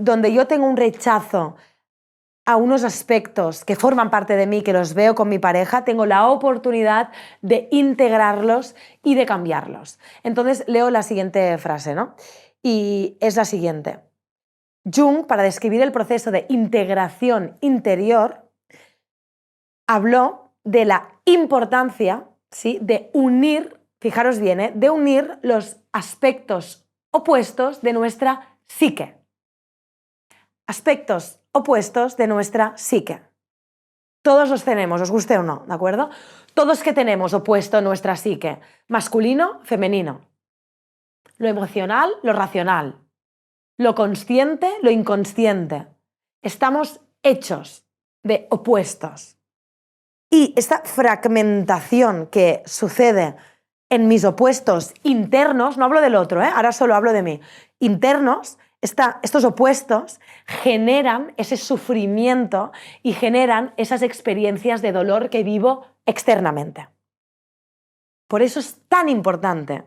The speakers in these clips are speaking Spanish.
donde yo tengo un rechazo a unos aspectos que forman parte de mí, que los veo con mi pareja, tengo la oportunidad de integrarlos y de cambiarlos. Entonces leo la siguiente frase, ¿no? Y es la siguiente. Jung, para describir el proceso de integración interior, habló de la importancia, ¿sí?, de unir, fijaros bien, de unir los aspectos opuestos de nuestra psique. Aspectos opuestos de nuestra psique. Todos los tenemos, os guste o no, ¿de acuerdo? Todos que tenemos opuesto en nuestra psique, masculino, femenino. Lo emocional, lo racional. Lo consciente, lo inconsciente. Estamos hechos de opuestos. Y esta fragmentación que sucede en mis opuestos internos, no hablo del otro, ahora solo hablo de mí, internos, estos opuestos generan ese sufrimiento y generan esas experiencias de dolor que vivo externamente. Por eso es tan importante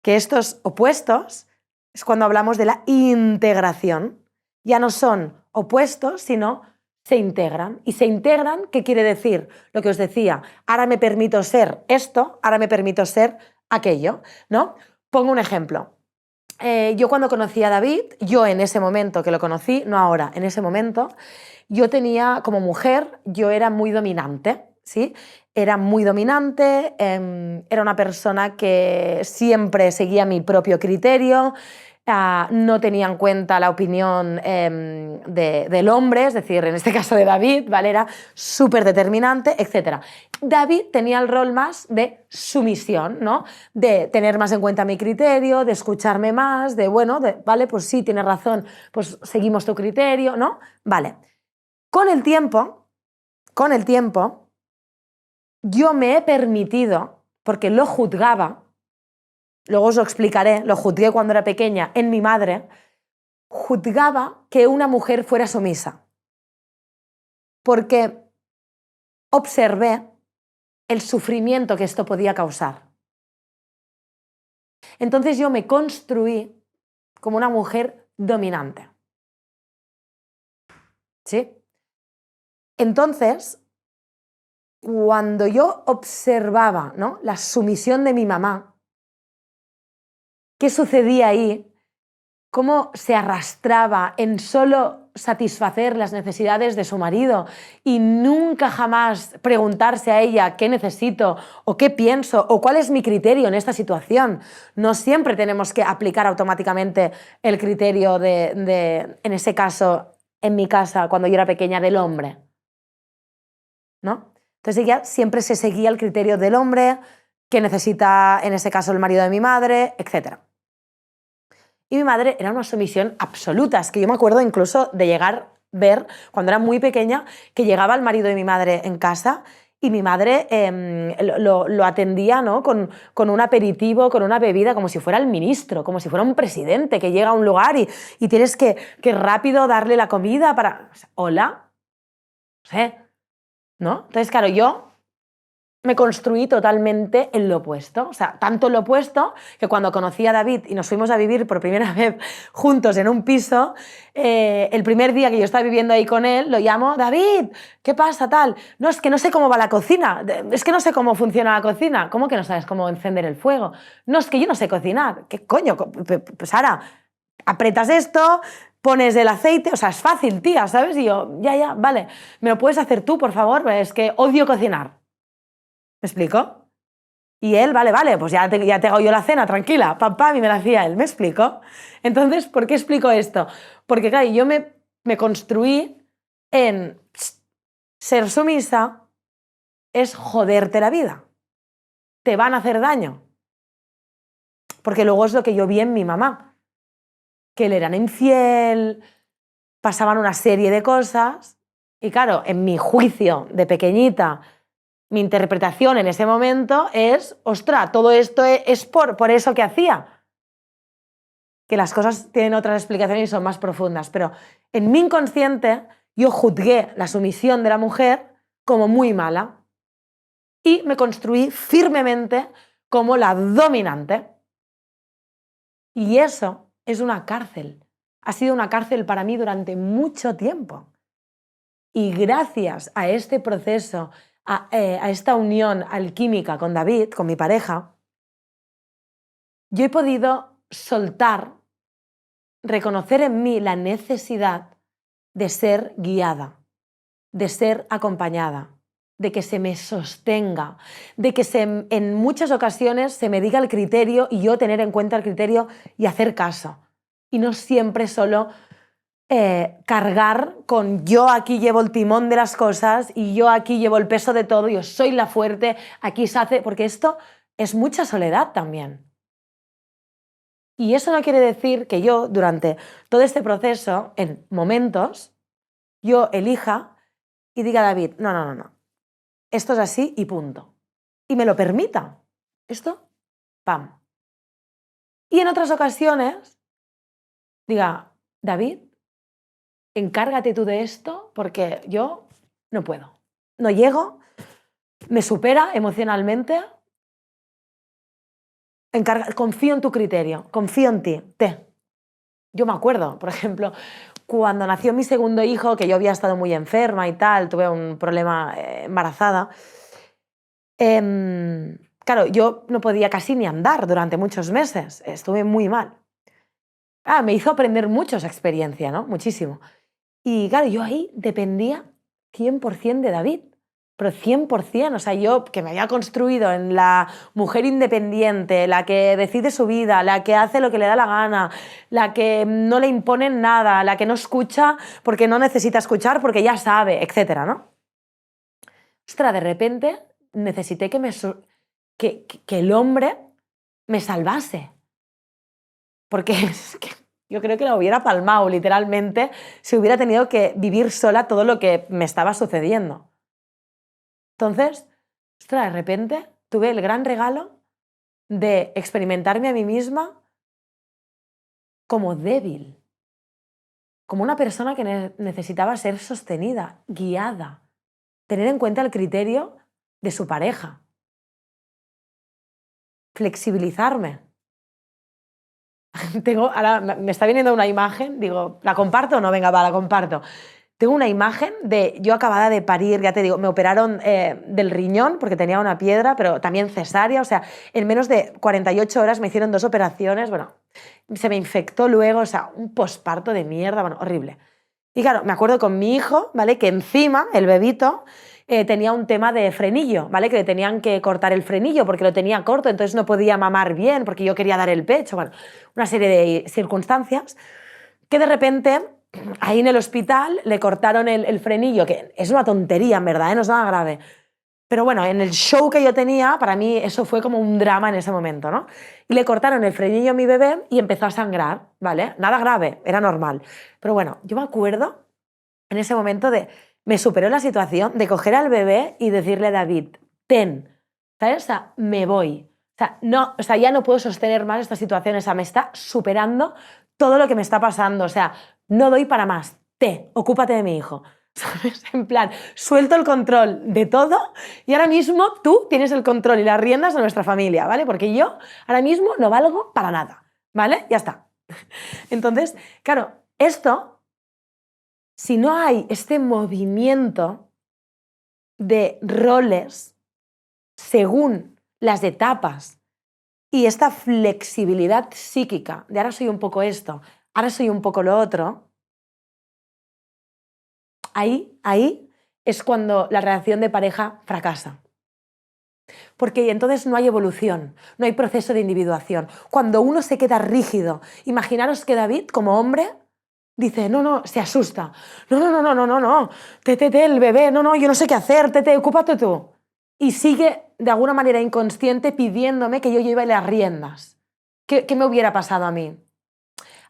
que estos opuestos, es cuando hablamos de la integración, ya no son opuestos, sino se integran. ¿Y se integran qué quiere decir? Lo que os decía, ahora me permito ser esto, ahora me permito ser aquello, ¿no? Pongo un ejemplo. Yo cuando conocí a David, yo en ese momento que lo conocí, no ahora, en ese momento, yo tenía, como mujer, yo era muy dominante, ¿sí? Era muy dominante, era una persona que siempre seguía mi propio criterio, no tenía en cuenta la opinión del hombre, es decir, en este caso de David, ¿vale? Era súper determinante, etc. David tenía el rol más de sumisión, ¿no? De tener más en cuenta mi criterio, de escucharme más, de, bueno, vale, pues sí, tienes razón, pues seguimos tu criterio, ¿no? Vale. Con el tiempo, yo me he permitido, porque lo juzgaba, luego os lo explicaré, lo juzgué cuando era pequeña en mi madre, juzgaba que una mujer fuera sumisa. Porque observé el sufrimiento que esto podía causar. Entonces yo me construí como una mujer dominante. ¿Sí? Entonces, cuando yo observaba, ¿no?, la sumisión de mi mamá, ¿qué sucedía ahí? Cómo se arrastraba en solo satisfacer las necesidades de su marido y nunca jamás preguntarse a ella qué necesito o qué pienso o cuál es mi criterio en esta situación. No siempre tenemos que aplicar automáticamente el criterio en ese caso, en mi casa, cuando yo era pequeña, del hombre, ¿no? Entonces ella siempre se seguía el criterio del hombre, que necesita en ese caso el marido de mi madre, etc. Y mi madre era una sumisión absoluta. Es que yo me acuerdo incluso de llegar a ver, cuando era muy pequeña, que llegaba el marido de mi madre en casa y mi madre lo atendía, ¿no?, con un aperitivo, con una bebida, como si fuera el ministro, como si fuera un presidente que llega a un lugar y tienes que rápido darle la comida para... O sea, hola, no sé, ¿no? Entonces, claro, yo me construí totalmente en lo opuesto, o sea, tanto en lo opuesto que cuando conocí a David y nos fuimos a vivir por primera vez juntos en un piso, el primer día que yo estaba viviendo ahí con él, lo llamo, David, ¿qué pasa tal? No, es que no sé cómo va la cocina, es que no sé cómo funciona la cocina. ¿Cómo que no sabes cómo encender el fuego? No, es que yo no sé cocinar. ¿Qué coño? Pues ahora, apretas esto, pones el aceite, o sea, es fácil, tía, ¿sabes? Y yo, ya, vale, ¿me lo puedes hacer tú, por favor? Es que odio cocinar. ¿Me explico? Y él, vale, pues ya te hago yo la cena, tranquila, pam, y me la hacía él, ¿me explico? Entonces, ¿por qué explico esto? Porque, claro, yo me construí en ser sumisa es joderte la vida. Te van a hacer daño. Porque luego es lo que yo vi en mi mamá, que le eran infiel, pasaban una serie de cosas, y claro, en mi juicio de pequeñita, mi interpretación en ese momento es, ostras, todo esto es por eso que hacía. Que las cosas tienen otras explicaciones y son más profundas, pero en mi inconsciente yo juzgué la sumisión de la mujer como muy mala y me construí firmemente como la dominante. Y eso es una cárcel, ha sido una cárcel para mí durante mucho tiempo. Y gracias a este proceso, a esta unión alquímica con David, con mi pareja, yo he podido soltar, reconocer en mí la necesidad de ser guiada, de ser acompañada, de que se me sostenga, de que en muchas ocasiones se me diga el criterio y yo tener en cuenta el criterio y hacer caso. Y no siempre solo cargar con yo aquí llevo el timón de las cosas y yo aquí llevo el peso de todo, yo soy la fuerte, aquí se hace, porque esto es mucha soledad también. Y eso no quiere decir que yo, durante todo este proceso, en momentos, yo elija y diga a David, no, esto es así y punto. Y me lo permita. Esto, pam. Y en otras ocasiones, diga, David, encárgate tú de esto porque yo no puedo. No llego, me supera emocionalmente. Confío en tu criterio, confío en ti. Yo me acuerdo, por ejemplo, cuando nació mi segundo hijo, que yo había estado muy enferma y tal, tuve un problema embarazada. Claro, yo no podía casi ni andar durante muchos meses, estuve muy mal. Me hizo aprender mucho esa experiencia, ¿no? Muchísimo. Y claro, yo ahí dependía 100% de David, pero 100%, o sea, yo que me había construido en la mujer independiente, la que decide su vida, la que hace lo que le da la gana, la que no le imponen nada, la que no escucha porque no necesita escuchar porque ya sabe, etcétera, ¿no? Ostras, de repente necesité que el hombre me salvase, porque es que yo creo que la hubiera palmado literalmente si hubiera tenido que vivir sola todo lo que me estaba sucediendo. Entonces, ostras, de repente tuve el gran regalo de experimentarme a mí misma como débil, como una persona que necesitaba ser sostenida, guiada, tener en cuenta el criterio de su pareja, flexibilizarme. Ahora me está viniendo una imagen, digo, ¿la comparto o no? Venga, va, la comparto. Tengo una imagen de yo acabada de parir, ya te digo, me operaron del riñón porque tenía una piedra, pero también cesárea, o sea, en menos de 48 horas me hicieron 2 operaciones, bueno, se me infectó luego, o sea, un posparto de mierda, bueno, horrible. Y claro, me acuerdo con mi hijo, ¿vale? Que encima, el bebito, tenía un tema de frenillo, ¿vale? Que le tenían que cortar el frenillo porque lo tenía corto, entonces no podía mamar bien porque yo quería dar el pecho, bueno, una serie de circunstancias que de repente ahí en el hospital le cortaron el frenillo, que es una tontería en verdad, no es nada grave. Pero bueno, en el show que yo tenía, para mí eso fue como un drama en ese momento, ¿no? Y le cortaron el frenillo a mi bebé y empezó a sangrar, ¿vale? Nada grave, era normal. Pero bueno, yo me acuerdo en ese momento me superó la situación de coger al bebé y decirle a David, ten, ¿sabes? O sea, me voy. O sea, ya no puedo sostener más esta situación, o sea, me está superando todo lo que me está pasando, o sea, no doy para más, ocúpate de mi hijo. ¿Sabes? En plan, suelto el control de todo y ahora mismo tú tienes el control y las riendas de nuestra familia, ¿vale? Porque yo ahora mismo no valgo para nada, ¿vale? Ya está. Entonces, claro, esto, si no hay este movimiento de roles según las etapas y esta flexibilidad psíquica de ahora soy un poco esto, ahora soy un poco lo otro, ahí es cuando la relación de pareja fracasa. Porque entonces no hay evolución, no hay proceso de individuación. Cuando uno se queda rígido, imaginaros que David, como hombre, dice, no, se asusta. No, tete, el bebé, no, yo no sé qué hacer, tete, ocúpate tú. Y sigue de alguna manera inconsciente pidiéndome que yo lleve las riendas. ¿Qué me hubiera pasado a mí?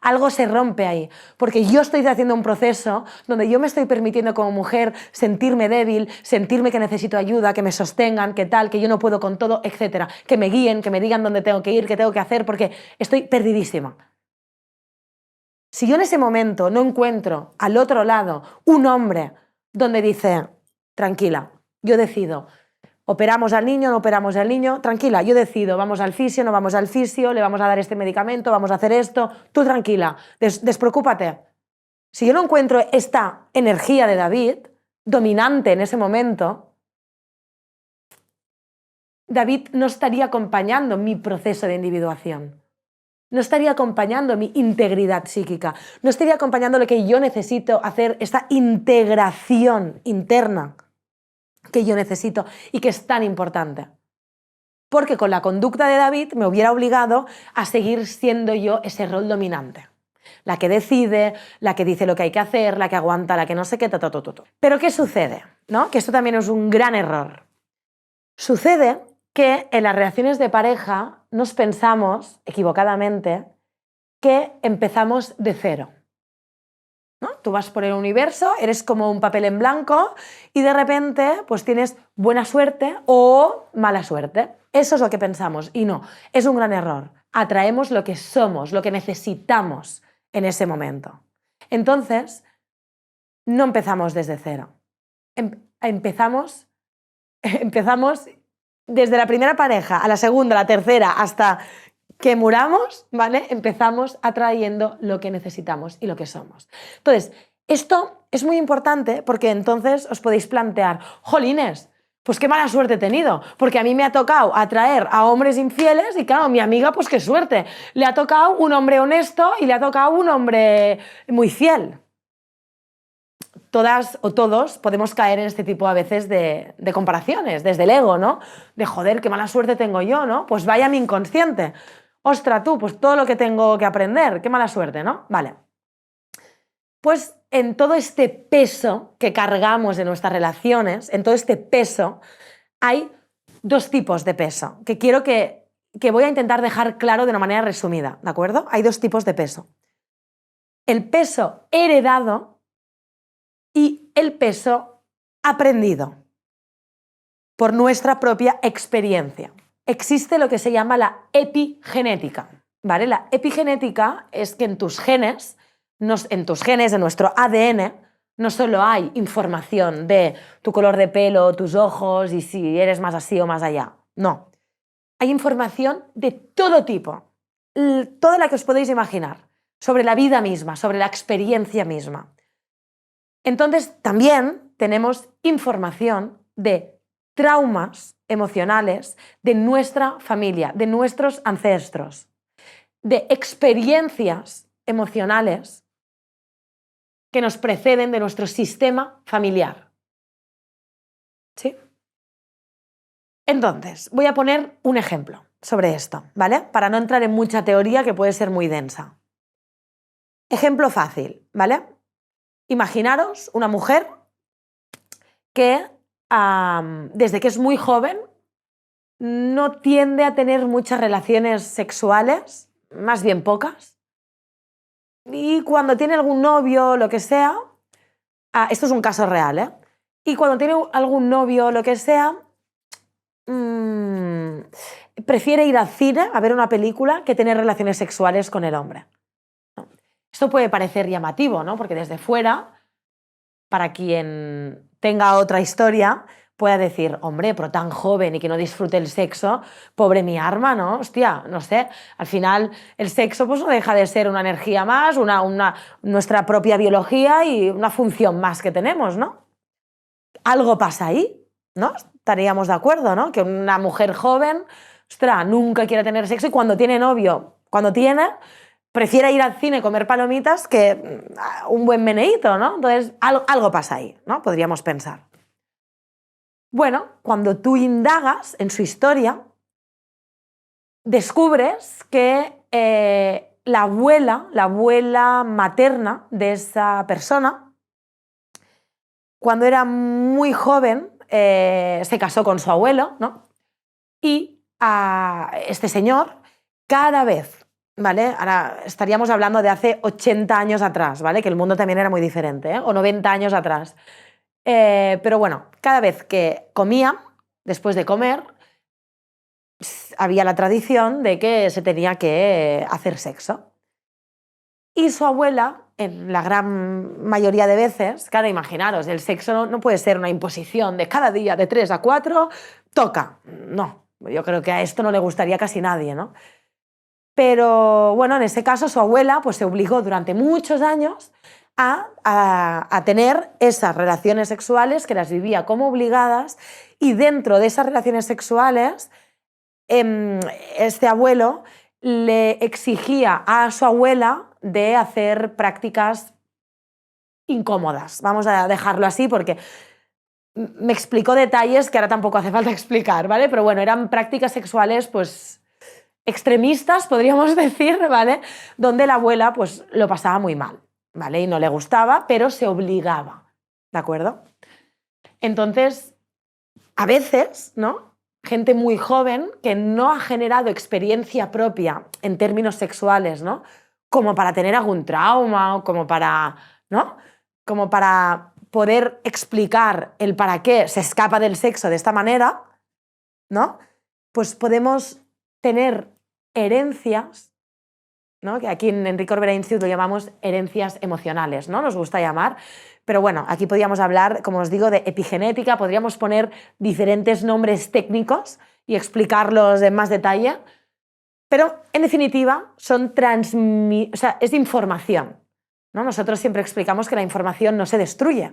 Algo se rompe ahí, porque yo estoy haciendo un proceso donde yo me estoy permitiendo como mujer sentirme débil, sentirme que necesito ayuda, que me sostengan, que tal, que yo no puedo con todo, etcétera, que me guíen, que me digan dónde tengo que ir, qué tengo que hacer, porque estoy perdidísima. Si yo en ese momento no encuentro al otro lado un hombre donde dice, tranquila, yo decido, ¿Operamos al niño, no operamos al niño? Tranquila, yo decido, vamos al fisio, no vamos al fisio, le vamos a dar este medicamento, vamos a hacer esto. Tú tranquila, despreocúpate. Si yo no encuentro esta energía de David, dominante en ese momento, David no estaría acompañando mi proceso de individuación. No estaría acompañando mi integridad psíquica. No estaría acompañando lo que yo necesito hacer, esta integración interna que yo necesito y que es tan importante. Porque con la conducta de David me hubiera obligado a seguir siendo yo ese rol dominante. La que decide, la que dice lo que hay que hacer, la que aguanta, la que no sé qué, Pero ¿qué sucede? ¿No? Que esto también es un gran error. Sucede que en las relaciones de pareja nos pensamos, equivocadamente, que empezamos de cero. ¿No? Tú vas por el universo, eres como un papel en blanco y de repente pues tienes buena suerte o mala suerte. Eso es lo que pensamos y no, es un gran error. Atraemos lo que somos, lo que necesitamos en ese momento. Entonces, no empezamos desde cero. Empezamos desde la primera pareja a la segunda, a la tercera, hasta que muramos, ¿vale? Empezamos atrayendo lo que necesitamos y lo que somos. Entonces, esto es muy importante porque entonces os podéis plantear, jolines, pues qué mala suerte he tenido, porque a mí me ha tocado atraer a hombres infieles y claro, mi amiga, pues qué suerte, le ha tocado un hombre honesto y le ha tocado un hombre muy fiel. Todas o todos podemos caer en este tipo a veces de comparaciones, desde el ego, ¿no? De joder, qué mala suerte tengo yo, ¿no? Pues vaya mi inconsciente. Ostra, tú, pues todo lo que tengo que aprender, qué mala suerte, ¿no? Vale. Pues en todo este peso que cargamos de nuestras relaciones, en todo este peso, hay dos tipos de peso que quiero que voy a intentar dejar claro de una manera resumida, ¿de acuerdo? Hay dos tipos de peso. El peso heredado y el peso aprendido por nuestra propia experiencia. Existe lo que se llama la epigenética, ¿vale? La epigenética es que en tus genes, de nuestro ADN, no solo hay información de tu color de pelo, tus ojos y si eres más así o más allá. No. Hay información de todo tipo, toda la que os podéis imaginar, sobre la vida misma, sobre la experiencia misma. Entonces, también tenemos información de traumas emocionales de nuestra familia, de nuestros ancestros, de experiencias emocionales que nos preceden de nuestro sistema familiar. ¿Sí? Entonces, voy a poner un ejemplo sobre esto, ¿vale? Para no entrar en mucha teoría que puede ser muy densa. Ejemplo fácil, ¿vale? Imaginaros una mujer que desde que es muy joven no tiende a tener muchas relaciones sexuales, más bien pocas. Y cuando tiene algún novio, lo que sea, esto es un caso real, ¿eh? Y cuando tiene algún novio, lo que sea, prefiere ir al cine a ver una película que tener relaciones sexuales con el hombre. Esto puede parecer llamativo, ¿no? Porque desde fuera, para quien tenga otra historia, pueda decir, hombre, pero tan joven y que no disfrute el sexo, pobre mi arma, ¿no? Hostia, no sé, al final el sexo pues no deja de ser una energía más, nuestra propia biología y una función más que tenemos, ¿no? Algo pasa ahí, ¿no? Estaríamos de acuerdo, ¿no? Que una mujer joven, ostras, nunca quiere tener sexo y cuando tiene novio, prefiere ir al cine, comer palomitas que un buen meneíto, ¿no? Entonces, algo pasa ahí, ¿no? Podríamos pensar. Bueno, cuando tú indagas en su historia, descubres que la abuela materna de esa persona, cuando era muy joven, se casó con su abuelo, ¿no? Y este señor, cada vez, ¿vale? Ahora estaríamos hablando de hace 80 años atrás, ¿vale? Que el mundo también era muy diferente, ¿eh? O 90 años atrás. Pero bueno, cada vez que comía, después de comer, había la tradición de que se tenía que hacer sexo. Y su abuela, en la gran mayoría de veces, claro, imaginaros, el sexo no puede ser una imposición de cada día de 3 a 4, toca. No, yo creo que a esto no le gustaría a casi nadie, ¿no? Pero bueno, en ese caso su abuela pues se obligó durante muchos años a tener esas relaciones sexuales, que las vivía como obligadas, y dentro de esas relaciones sexuales este abuelo le exigía a su abuela de hacer prácticas incómodas. Vamos a dejarlo así porque me explicó detalles que ahora tampoco hace falta explicar, ¿vale? Pero bueno, eran prácticas sexuales pues extremistas, podríamos decir, ¿vale? Donde la abuela pues lo pasaba muy mal, ¿vale? Y no le gustaba, pero se obligaba, ¿de acuerdo? Entonces, a veces, ¿no? Gente muy joven que no ha generado experiencia propia en términos sexuales, ¿no? Como para tener algún trauma o como para, ¿no? Como para poder explicar el para qué se escapa del sexo de esta manera, ¿no? Pues podemos tener herencias, ¿no? Que aquí en Enrique Corbera Institute lo llamamos herencias emocionales, ¿no? Nos gusta llamar, pero bueno, aquí podríamos hablar, como os digo, de epigenética, podríamos poner diferentes nombres técnicos y explicarlos en más detalle, pero en definitiva o sea, es información, ¿no? Nosotros siempre explicamos que la información no se destruye,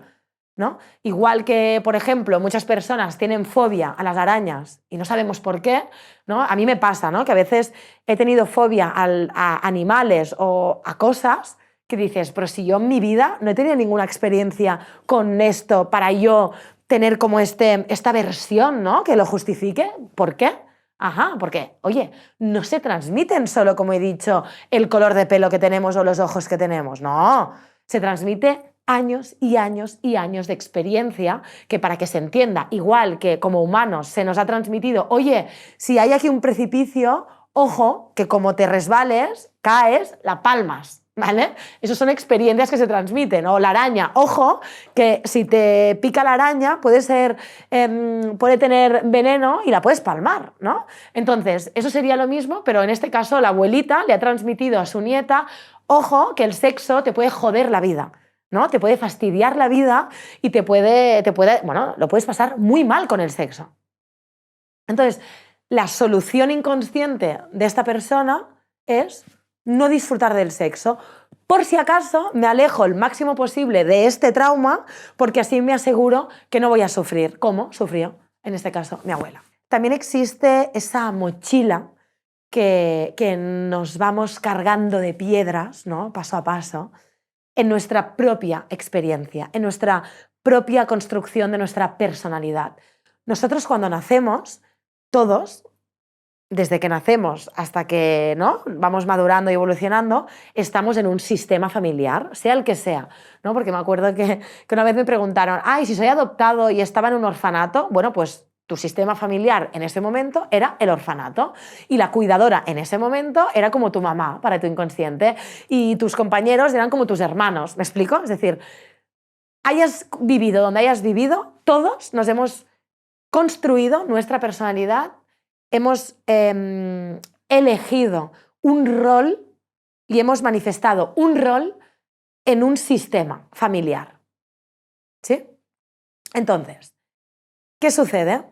¿no? Igual que, por ejemplo, muchas personas tienen fobia a las arañas y no sabemos por qué, ¿no? A mí me pasa, ¿no? Que a veces he tenido fobia a animales o a cosas que dices, pero si yo en mi vida no he tenido ninguna experiencia con esto para yo tener como esta versión, ¿no? Que lo justifique. ¿Por qué? Ajá, porque, oye, no se transmiten solo, como he dicho, el color de pelo que tenemos o los ojos que tenemos, no, se transmite años y años y años de experiencia que, para que se entienda, igual que como humanos se nos ha transmitido, oye, si hay aquí un precipicio, ojo, que como te resbales, caes, la palmas, ¿vale? Esas son experiencias que se transmiten. O la araña, ojo, que si te pica la araña puede tener veneno y la puedes palmar, ¿no? Entonces, eso sería lo mismo, pero en este caso la abuelita le ha transmitido a su nieta, ojo, que el sexo te puede joder la vida, ¿no? Te puede fastidiar la vida y bueno, lo puedes pasar muy mal con el sexo. Entonces, la solución inconsciente de esta persona es no disfrutar del sexo. Por si acaso me alejo el máximo posible de este trauma, porque así me aseguro que no voy a sufrir, como sufrió, en este caso, mi abuela. También existe esa mochila que nos vamos cargando de piedras, ¿no? Paso a paso, en nuestra propia experiencia, en nuestra propia construcción de nuestra personalidad. Nosotros cuando nacemos, todos, desde que nacemos hasta que, ¿no?, vamos madurando y evolucionando, estamos en un sistema familiar, sea el que sea, ¿no? Porque me acuerdo que una vez me preguntaron, ay, si soy adoptado y estaba en un orfanato, bueno, pues tu sistema familiar en ese momento era el orfanato y la cuidadora en ese momento era como tu mamá para tu inconsciente y tus compañeros eran como tus hermanos, ¿me explico? Es decir, hayas vivido donde hayas vivido, todos nos hemos construido nuestra personalidad, hemos elegido un rol y hemos manifestado un rol en un sistema familiar. ¿Sí? Entonces, ¿qué sucede?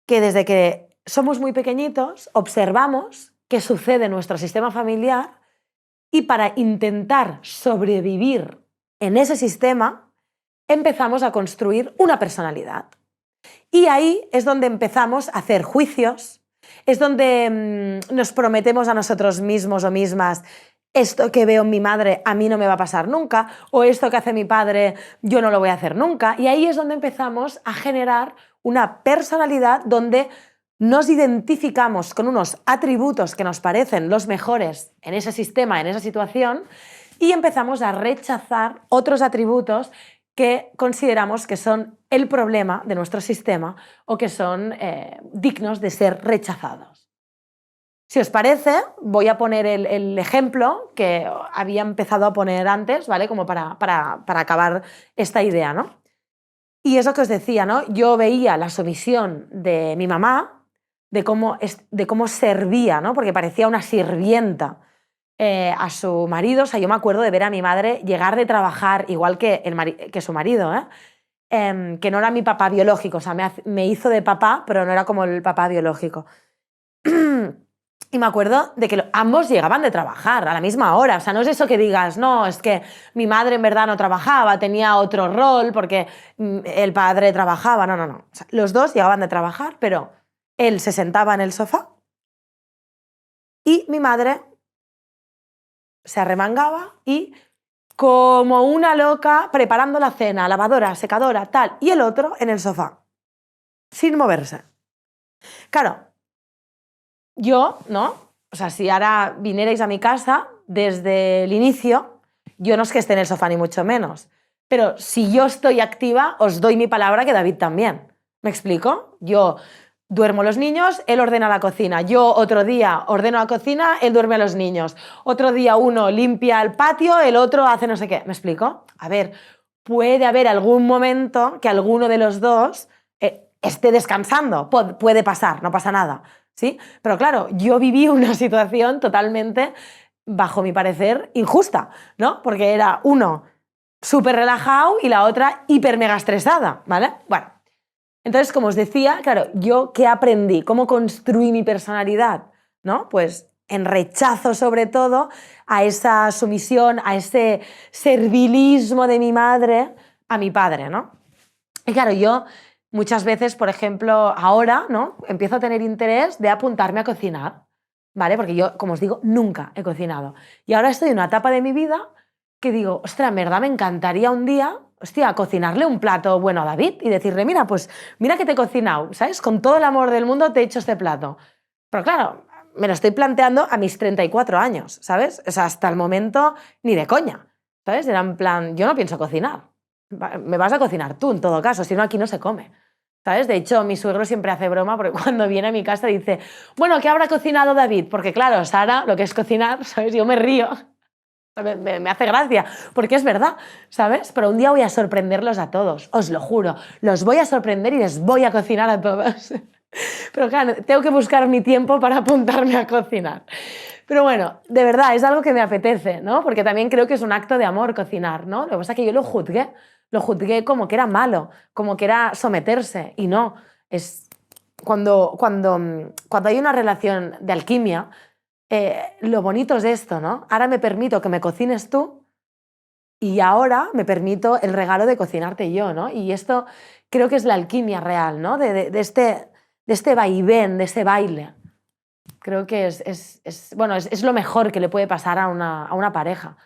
Que desde que somos muy pequeñitos observamos qué sucede en nuestro sistema familiar y para intentar sobrevivir en ese sistema empezamos a construir una personalidad. Y ahí es donde empezamos a hacer juicios, es donde nos prometemos a nosotros mismos o mismas, esto que veo en mi madre a mí no me va a pasar nunca, o esto que hace mi padre yo no lo voy a hacer nunca. Y ahí es donde empezamos a generar una personalidad donde nos identificamos con unos atributos que nos parecen los mejores en ese sistema, en esa situación, y empezamos a rechazar otros atributos que consideramos que son el problema de nuestro sistema o que son dignos de ser rechazados. Si os parece, voy a poner el ejemplo que había empezado a poner antes, ¿vale? Como para acabar esta idea, ¿no? Y eso que os decía, ¿no? Yo veía la sumisión de mi mamá, de cómo servía, ¿no? Porque parecía una sirvienta a su marido. O sea, yo me acuerdo de ver a mi madre llegar de trabajar, igual que su marido, ¿eh? que no era mi papá biológico, o sea, me hizo de papá, pero no era como el papá biológico. Y me acuerdo de que ambos llegaban de trabajar a la misma hora. O sea, no es eso que digas, no, es que mi madre en verdad no trabajaba, tenía otro rol porque el padre trabajaba. No, no, no. O sea, los dos llegaban de trabajar, pero él se sentaba en el sofá y mi madre se arremangaba y como una loca preparando la cena, lavadora, secadora, tal, y el otro en el sofá, sin moverse. Claro, yo, ¿no? O sea, si ahora vinierais a mi casa, desde el inicio, yo no es que esté en el sofá ni mucho menos, pero si yo estoy activa, os doy mi palabra que David también. ¿Me explico? Yo duermo a los niños, él ordena la cocina. Yo otro día ordeno la cocina, él duerme a los niños. Otro día uno limpia el patio, el otro hace no sé qué. ¿Me explico? A ver, puede haber algún momento que alguno de los dos esté descansando. Puede pasar, no pasa nada. ¿Sí? Pero claro, yo viví una situación totalmente, bajo mi parecer, injusta, ¿no? Porque era uno súper relajado y la otra hiper mega estresada, ¿vale? Bueno, entonces, como os decía, claro, ¿yo qué aprendí? ¿Cómo construí mi personalidad? ¿No? Pues en rechazo sobre todo a esa sumisión, a ese servilismo de mi madre a mi padre, ¿no? Y claro, yo muchas veces, por ejemplo, ahora, ¿no? Empiezo a tener interés de apuntarme a cocinar, ¿vale? Porque yo, como os digo, nunca he cocinado. Y ahora estoy en una etapa de mi vida que digo, ostras, en verdad me encantaría un día, hostia, cocinarle un plato bueno a David y decirle, mira, pues mira que te he cocinado, ¿sabes? Con todo el amor del mundo te he hecho este plato. Pero claro, me lo estoy planteando a mis 34 años, ¿sabes? O sea, hasta el momento ni de coña, ¿sabes? Era en plan, yo no pienso cocinar. Me vas a cocinar tú, en todo caso, si no aquí no se come. ¿Sabes? De hecho, mi suegro siempre hace broma porque cuando viene a mi casa dice, bueno, ¿qué habrá cocinado David? Porque claro, Sara, lo que es cocinar, ¿sabes? Yo me río. Me hace gracia, porque es verdad, ¿sabes? Pero un día voy a sorprenderlos a todos, os lo juro. Los voy a sorprender y les voy a cocinar a todos. Pero claro, tengo que buscar mi tiempo para apuntarme a cocinar. Pero bueno, de verdad, es algo que me apetece, ¿no? Porque también creo que es un acto de amor cocinar, ¿no? Lo que pasa es que yo lo juzgué como que era malo, como que era someterse, y no. Es cuando hay una relación de alquimia, lo bonito es esto, ¿no? Ahora me permito que me cocines tú y ahora me permito el regalo de cocinarte yo, ¿no? Y esto creo que es la alquimia real, ¿no? De este vaivén, de ese baile. Creo que es lo mejor que le puede pasar a una pareja,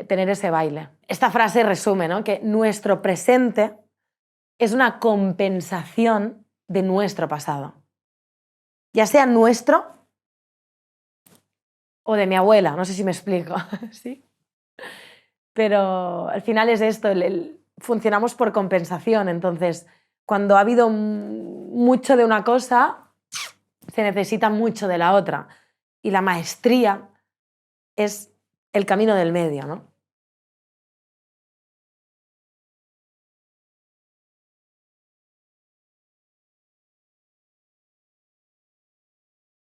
tener ese baile. Esta frase resume, ¿no? Que nuestro presente es una compensación de nuestro pasado. Ya sea nuestro o de mi abuela, no sé si me explico, ¿sí? Pero al final es esto, funcionamos por compensación, entonces cuando ha habido mucho de una cosa, se necesita mucho de la otra. Y la maestría es el camino del medio, ¿no?